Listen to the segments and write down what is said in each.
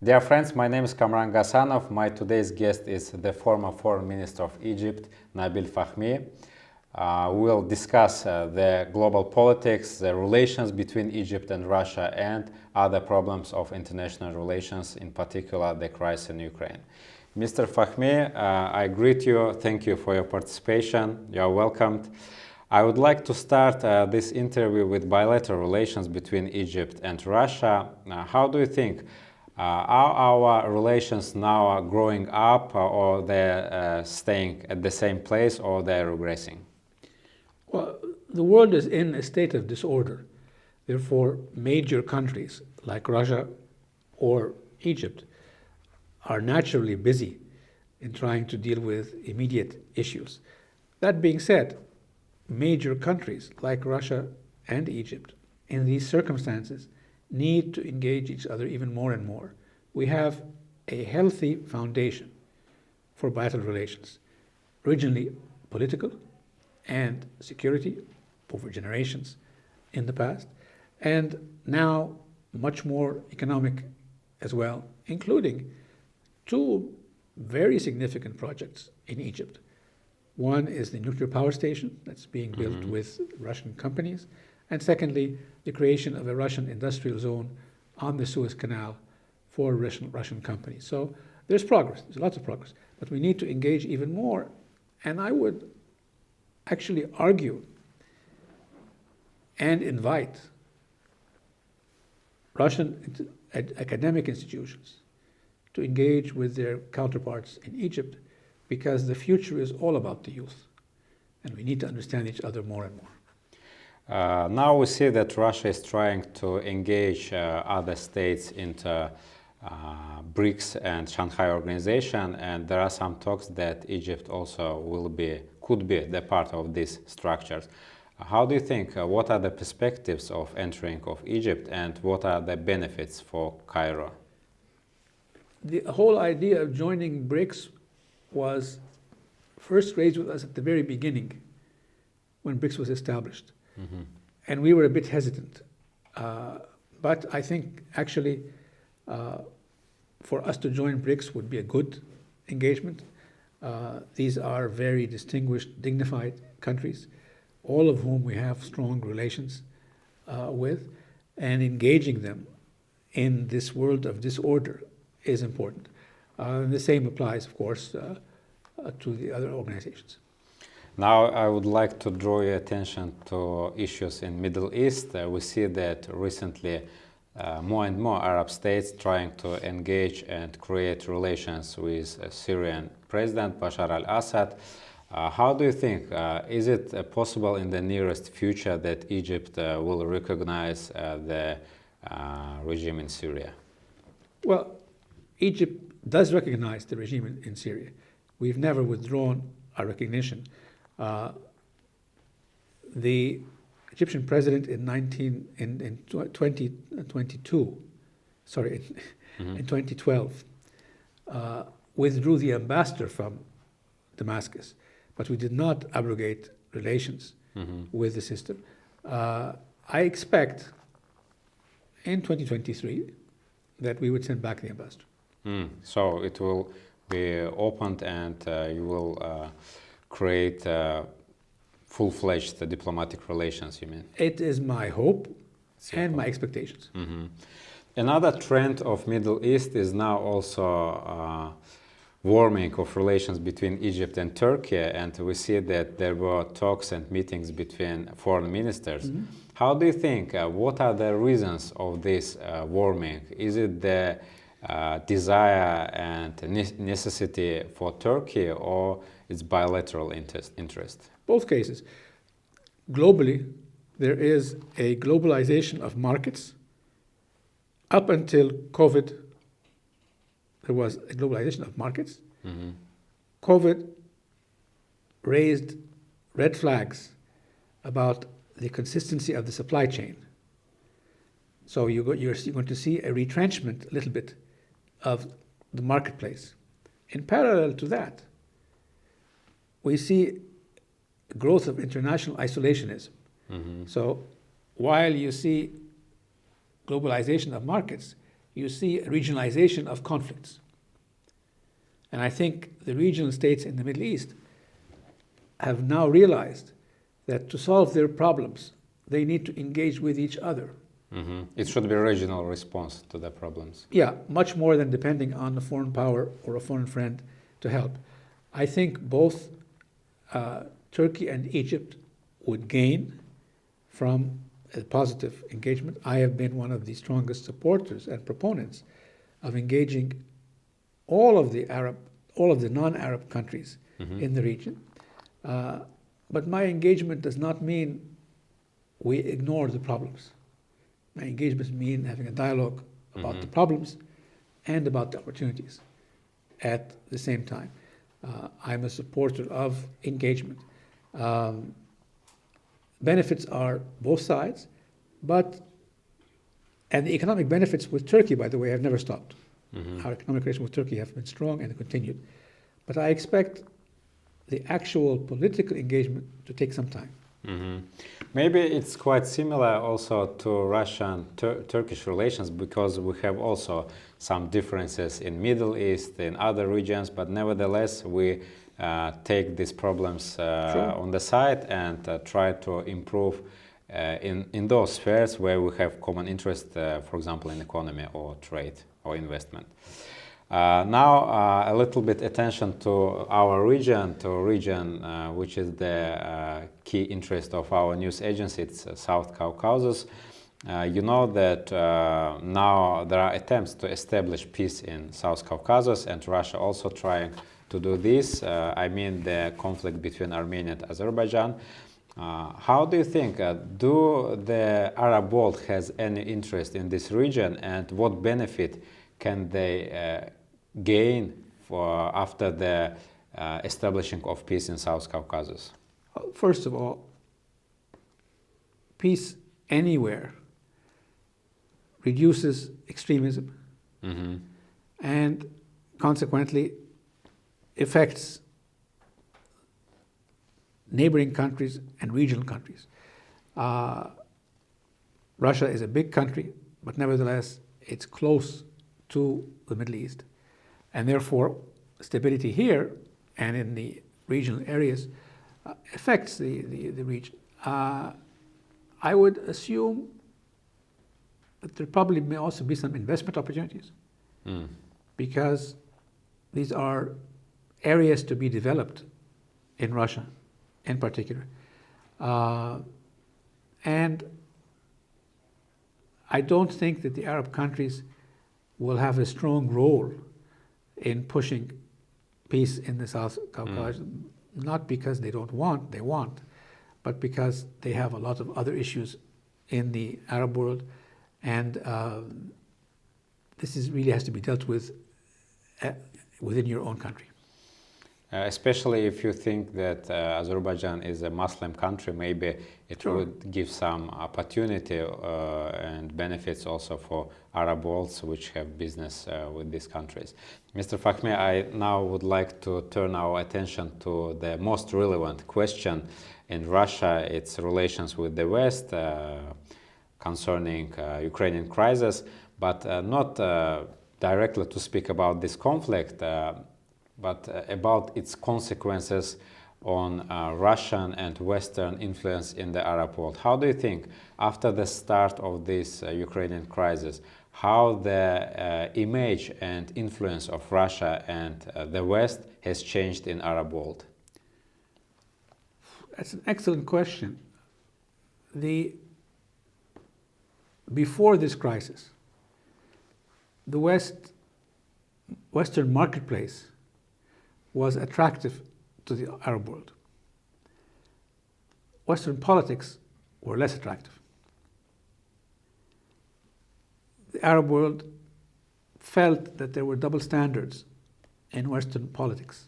Dear friends, my name is Kamran Gasanov. My today's guest is the former Foreign Minister of Egypt, Nabil Fahmy. We'll discuss the global politics, the relations between Egypt and Russia, and other problems of international relations, in particular the crisis in Ukraine. Mr. Fahmy, I greet you. Thank you for your participation. You are welcomed. I would like to start this interview with bilateral relations between Egypt and Russia. How do you think? Are our relations now growing up, or they're staying at the same place, or they're regressing? Well, the world is in a state of disorder. Therefore, major countries like Russia or Egypt are naturally busy in trying to deal with immediate issues. That being said, major countries like Russia and Egypt, in these circumstances, need to engage each other even more and more. We have a healthy foundation for bilateral relations, originally political and security over generations in the past, and now much more economic as well, including two very significant projects in Egypt. One is the nuclear power station that's being built with Russian companies, and secondly, the creation of a Russian industrial zone on the Suez Canal for Russian companies. So there's progress, there's lots of progress, but we need to engage even more. And I would actually argue and invite Russian academic institutions to engage with their counterparts in Egypt, because the future is all about the youth, and we need to understand each other more and more. Now we see that Russia is trying to engage other states into BRICS and Shanghai Organization, and there are some talks that Egypt also could be the part of these structures. How do you think, what are the perspectives of entering of Egypt, and what are the benefits for Cairo? The whole idea of joining BRICS was first raised with us at the very beginning when BRICS was established. And we were a bit hesitant. But I think actually for us to join BRICS would be a good engagement. These are very distinguished, dignified countries, all of whom we have strong relations with, and engaging them in this world of disorder is important. The same applies, of course, to the other organizations. Now I would like to draw your attention to issues in Middle East. We see that recently more and more Arab states trying to engage and create relations with Syrian President Bashar al-Assad. How do you think, is it possible in the nearest future that Egypt will recognize the regime in Syria? Well, Egypt does recognize the regime in Syria. We've never withdrawn our recognition. The Egyptian president in 2012 withdrew the ambassador from Damascus, but we did not abrogate relations with the system. I expect in 2023 that we would send back the ambassador. So it will be opened, and you will create full-fledged diplomatic relations, you mean? It is my hope and my expectations. Another trend of Middle East is now also warming of relations between Egypt and Turkey, and we see that there were talks and meetings between foreign ministers. How do you think, what are the reasons of this warming? Is it the desire and necessity for Turkey, or its bilateral interest? Both cases. Globally, there is a globalization of markets. Up until COVID, there was a globalization of markets. COVID raised red flags about the consistency of the supply chain. So you're going to see a retrenchment a little bit of the marketplace. In parallel to that, we see growth of international isolationism. So while you see globalization of markets, you see a regionalization of conflicts. And I think the regional states in the Middle East have now realized that to solve their problems, they need to engage with each other. It should be a regional response to the problems. Yeah, much more than depending on a foreign power or a foreign friend to help. I think both Turkey and Egypt would gain from a positive engagement. I have been one of the strongest supporters and proponents of engaging all of the non-Arab countries in the region. But my engagement does not mean we ignore the problems. My engagements mean having a dialogue about the problems and about the opportunities at the same time. I'm a supporter of engagement. Benefits are both sides, and the economic benefits with Turkey, by the way, have never stopped. Our economic relations with Turkey have been strong and continued. But I expect the actual political engagement to take some time. Maybe it's quite similar also to Russian-Turkish relations, because we have also some differences in Middle East, in other regions, but nevertheless we take these problems on the side and try to improve in those spheres where we have common interest, for example, in economy or trade or investment. Now a little bit attention to our region, which is the key interest of our news agency. It's South Caucasus. You know that now there are attempts to establish peace in South Caucasus, and Russia also trying to do this. I mean the conflict between Armenia and Azerbaijan. How do you think, do the Arab world has any interest in this region, and what benefit can they gain after the establishing of peace in South Caucasus? First of all, peace anywhere reduces extremism and consequently affects neighboring countries and regional countries. Russia is a big country, but nevertheless it's close to the Middle East. And therefore, stability here and in the regional areas affects the region. I would assume that there probably may also be some investment opportunities because these are areas to be developed in Russia in particular. And I don't think that the Arab countries will have a strong role in pushing peace in the South Caucasus, not because they want, but because they have a lot of other issues in the Arab world, and this really has to be dealt with within your own country. Especially if you think that Azerbaijan is a Muslim country, maybe it would give some opportunity and benefits also for Arab worlds which have business with these countries. Mr. Fahmy, I now would like to turn our attention to the most relevant question in Russia, its relations with the West concerning Ukrainian crisis, but not directly to speak about this conflict, but about its consequences on Russian and Western influence in the Arab world. How do you think, after the start of this Ukrainian crisis, how the image and influence of Russia and the West has changed in Arab world? That's an excellent question. Before this crisis, the Western marketplace was attractive to the Arab world. Western politics were less attractive. The Arab world felt that there were double standards in Western politics,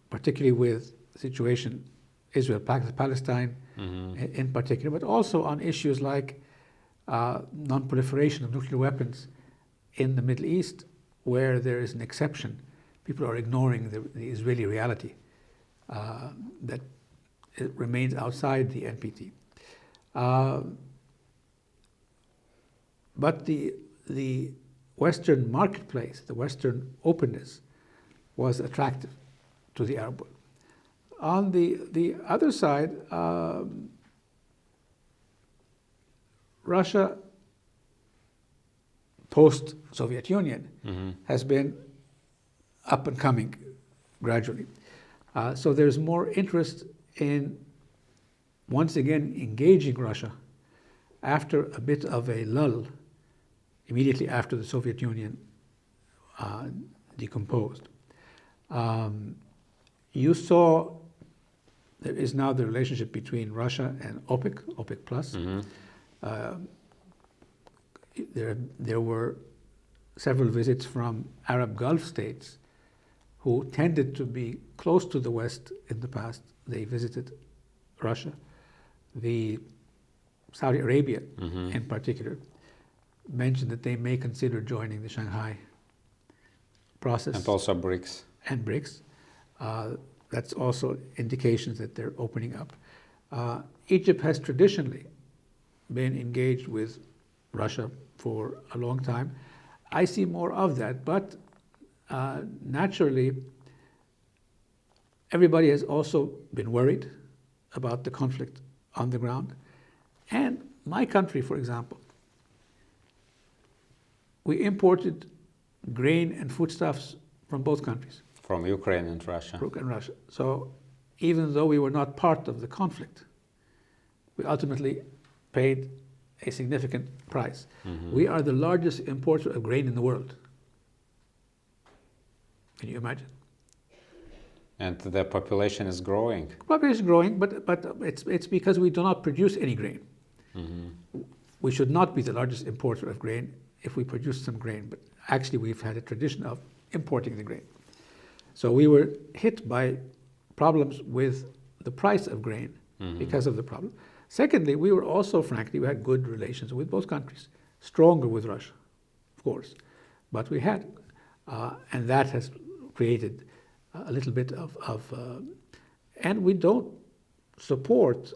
particularly with the situation Israel-Palestine in particular, but also on issues like non-proliferation of nuclear weapons in the Middle East, where there is an exception. People are ignoring the Israeli reality that it remains outside the NPT. but the Western marketplace, the Western openness, was attractive to the Arab world. On the other side, Russia, post-Soviet Union, has been up and coming gradually. So there's more interest in once again engaging Russia after a bit of a lull immediately after the Soviet Union decomposed. You saw there is now the relationship between Russia and OPEC Plus. There were several visits from Arab Gulf states who tended to be close to the West in the past. They visited Russia. The Saudi Arabia, in particular, mentioned that they may consider joining the Shanghai process. And also BRICS. And BRICS. That's also indications that they're opening up. Egypt has traditionally been engaged with Russia for a long time. I see more of that, but naturally, everybody has also been worried about the conflict on the ground. And my country, for example, we imported grain and foodstuffs from both countries. From Ukraine and Russia. So even though we were not part of the conflict, we ultimately paid a significant price. We are the largest importer of grain in the world. Can you imagine? And the population is growing. Population is growing, but it's because we do not produce any grain. We should not be the largest importer of grain if we produce some grain, but actually we've had a tradition of importing the grain. So we were hit by problems with the price of grain because of the problem. Secondly, we were also, frankly, we had good relations with both countries, stronger with Russia, of course, but we had, and that has created a little bit and we don't support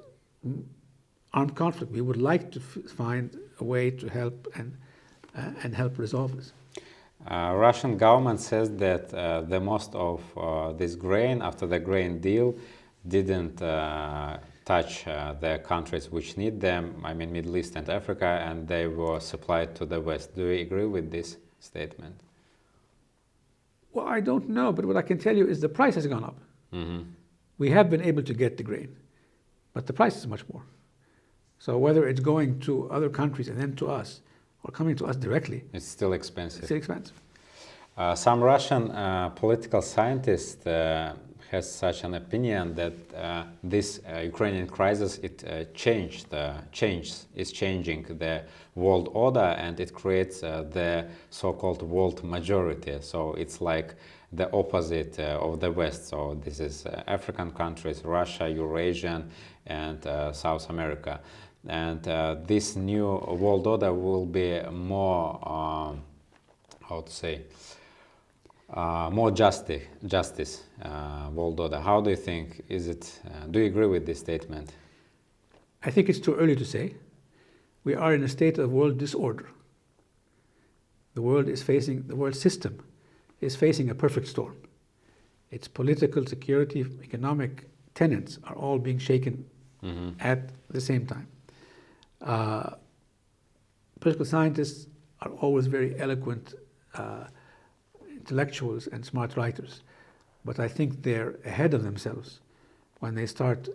armed conflict. We would like to find a way to help and help resolve this. Russian government says that the most of this grain after the grain deal didn't touch the countries which need them, I mean Middle East and Africa, and they were supplied to the West. Do you agree with this statement? Well, I don't know, but what I can tell you is the price has gone up. We have been able to get the grain, but the price is much more. So whether it's going to other countries and then to us, or coming to us directly, it's still expensive. It's still expensive. Some Russian political scientist has such an opinion that this Ukrainian crisis is changing the world order, and it creates the so-called world majority. So it's like the opposite of the West. So this is African countries, Russia, Eurasian, and South America. And this new world order will be more, how to say, more justice world order. How do you think is it? Do you agree with this statement? I think it's too early to say. We are in a state of world disorder. The world system is facing a perfect storm. Its political, security, economic tenets are all being shaken at the same time. Political scientists are always very eloquent intellectuals and smart writers, but I think they're ahead of themselves when they start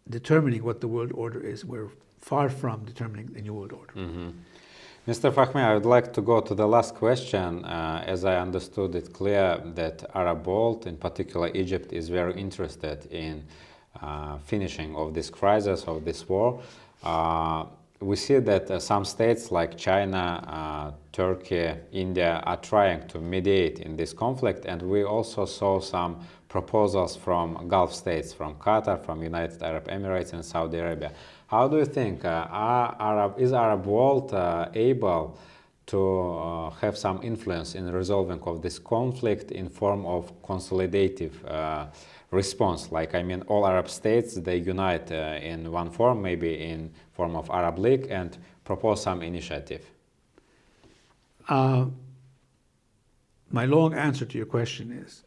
determining what the world order is. We're far from determining the new world order. Mr. Fahmy, I would like to go to the last question. As I understood it clear that Arab world, in particular Egypt, is very interested in finishing of this crisis, of this war. We see that some states like China, Turkey, India are trying to mediate in this conflict, and we also saw some proposals from Gulf states, from Qatar, from United Arab Emirates and Saudi Arabia. How do you think, is Arab world able to have some influence in resolving of this conflict in form of consolidative response. Like, I mean, all Arab states, they unite in one form, maybe in form of Arab League, and propose some initiative. My long answer to your question is,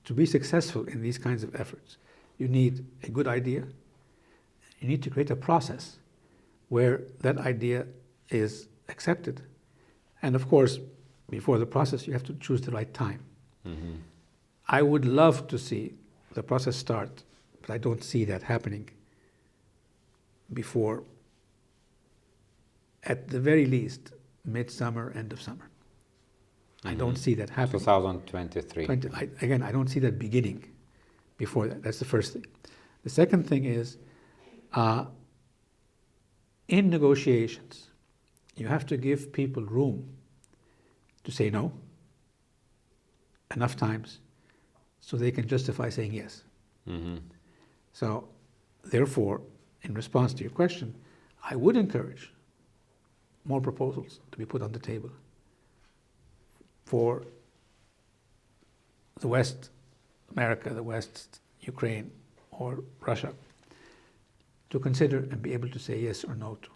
to be successful in these kinds of efforts, you need a good idea. You need to create a process where that idea is accepted. And of course, before the process, you have to choose the right time. Mm-hmm. I would love to see the process start, but I don't see that happening before, at the very least, midsummer, end of summer. I don't see that happening. 2023. Again, I don't see that beginning before that. That's the first thing. The second thing is, in negotiations, you have to give people room to say no enough times so they can justify saying yes. Mm-hmm. So, therefore, in response to your question, I would encourage more proposals to be put on the table for the West, America, the West, Ukraine, or Russia, to consider and be able to say yes or no to.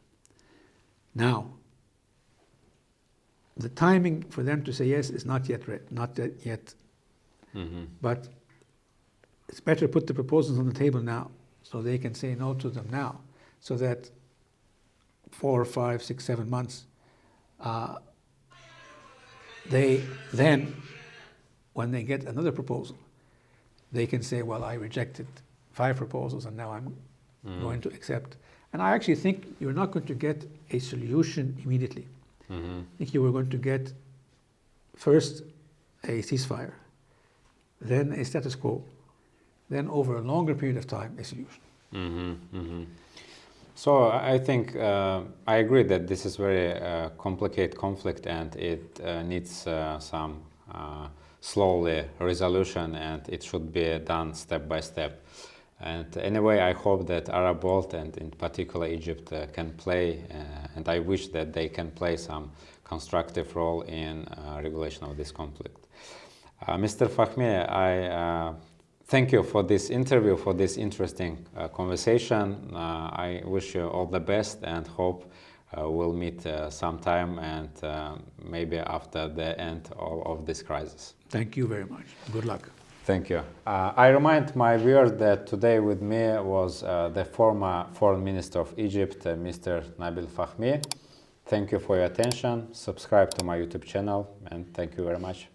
Now, the timing for them to say yes is not yet yet. Mm-hmm. But it's better to put the proposals on the table now so they can say no to them now, so that 4, 5, 6, 7 months, they then, when they get another proposal, they can say, well, I rejected 5 proposals and now I'm going to accept. And I actually think you're not going to get a solution immediately. Mm-hmm. I think you were going to get first a ceasefire, then a status quo, then over a longer period of time, a solution. Mm-hmm. Mm-hmm. So I think I agree that this is very complicated conflict and it needs some slowly resolution, and it should be done step by step. And anyway, I hope that Arab world and in particular Egypt can play, and I wish that they can play some constructive role in regulation of this conflict. Mr. Fahmy, I thank you for this interview, for this interesting conversation. I wish you all the best and hope we'll meet sometime, and maybe after the end of this crisis. Thank you very much. Good luck. Thank you. I remind my viewers that today with me was the former Foreign Minister of Egypt, Mr. Nabil Fahmy. Thank you for your attention. Subscribe to my YouTube channel, and thank you very much.